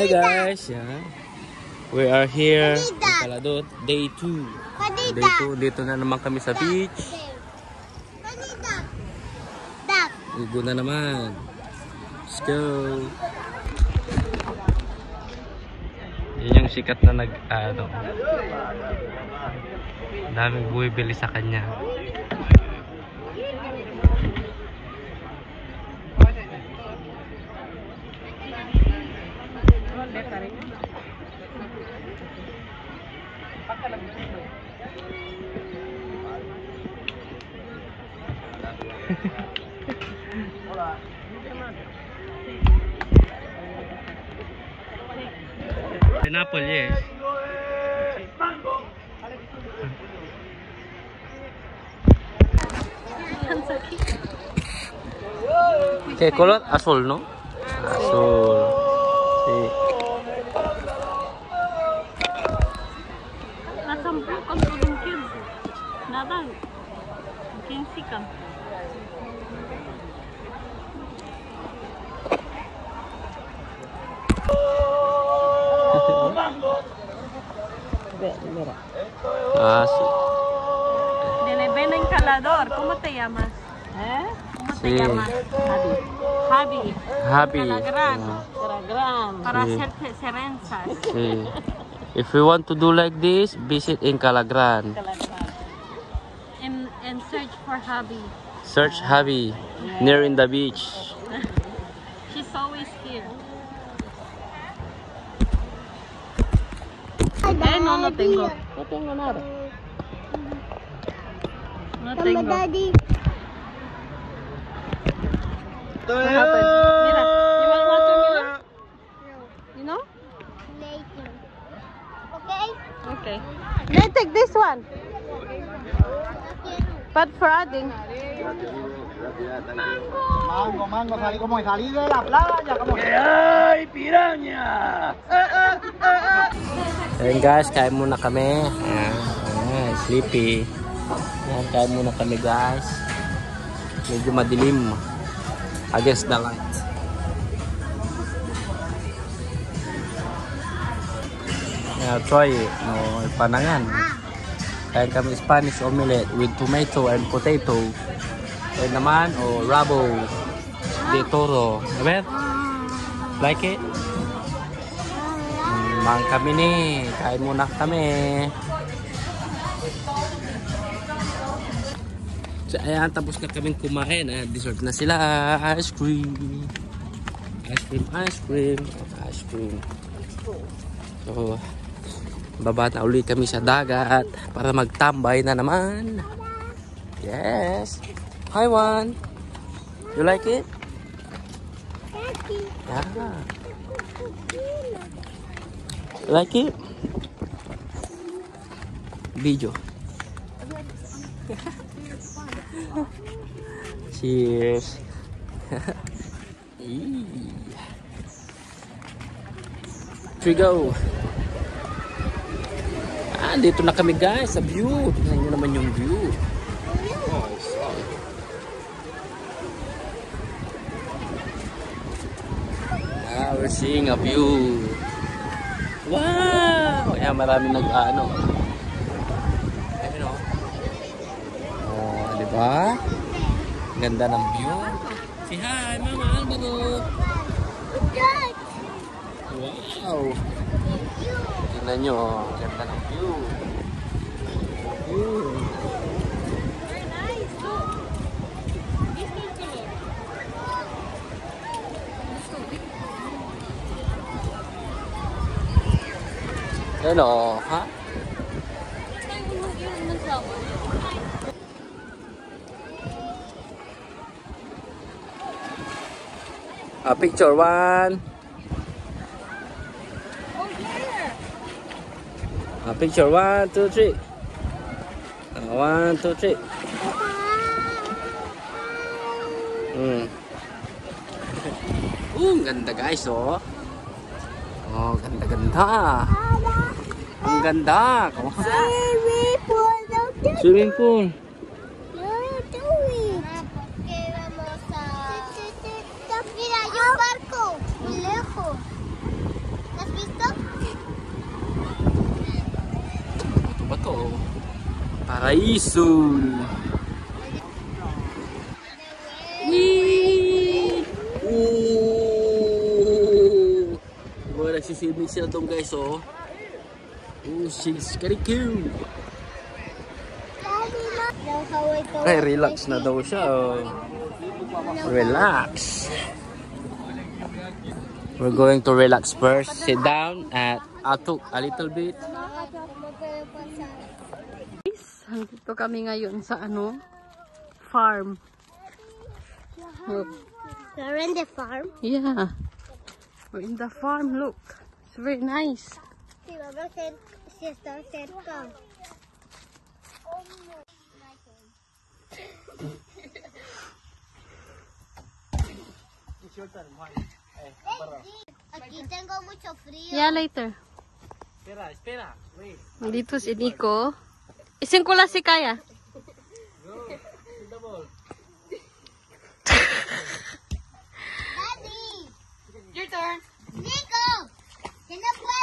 Hi guys, we are here in Caladot, day 2. Day 2, dito na naman kami sa beach. Ligo na naman. Let's go. Yan yung sikat na daming buwibili sa kanya. Pineapple, yes. ¿Qué color? Azul, ¿no? Azul. Sí. Nasampukan po yung kids. Nadal. 15 ka. Mira. Ah, sí. Dile, ven en Calador. ¿Cómo te llamas? ¿Cómo te llamas? Javi. Happy. Calagran. Para Sí. hacerte cerenzas. Sí. If you want to do like this, visit in Calagran. And search for Javi. Search Javi near in the beach. She's always here. No tengo. No tengo nada. No tengo. Daddy. What happened? Mira, you want watermelon? You know? Later. Okay? Okay. May take this one. But for adding. Mango, salí como salí de la playa, como que ¡Ay, piraña! Ayan guys, kain muna kami. Ayan, sleepy. Ayan, kain muna kami guys. Medyo madilim. Against the light. Ayan, try it. No, panangan. Kain kami Spanish omelette with tomato and potato. Ayan naman, rabo de toro. A ver? Like it? Mang kami ni. Kain muna kami. So, ayan, tapos na kaming kumain. Ayan, dessert na sila. Ice cream. Ice cream, ice cream. Ice cream. So, baba na ulit kami sa dagat para magtambay na naman. Yes. Hi, Juan. You like it? Yeah. You like it? Video. Cheers. Here we go. Dito na kami guys sa view. Tingnan nyo naman yung view. We're seeing a view. Wow! Ayan, marami nag-ano. Ayun o. Oh, diba? Ganda ng view. Say hi, Mama Alvaro. Wow! Tingnan nyo, ganda ng view. Hello, ha? Picture 1. Picture 1, 2, 3. 1, 2, 3. Ganda guys, oh. Oh, ganda-ganda. Ang ganda. Swimming pool. Swimming pool. Mira, hay un barco muy lejos. Ito. Paraiso. Wee! Ooh! Diba, nagsiswimming sila doon guys, oh. Oh, she's very cute. Ay, relax na daw siya, oh. Relax. We're going to relax first. Sit down and I'll talk a little bit. Dito kami ngayon sa farm. Look. You're in the farm. Yeah. We're in the farm, look. It's very nice. Si Mama si está cerca. Aquí tengo mucho frío. Yeah, later. Espera. Wait. Dito si Nico. Ising ko lang si Kaya. Daddy. Your turn. Nico. ¿Quién no puede?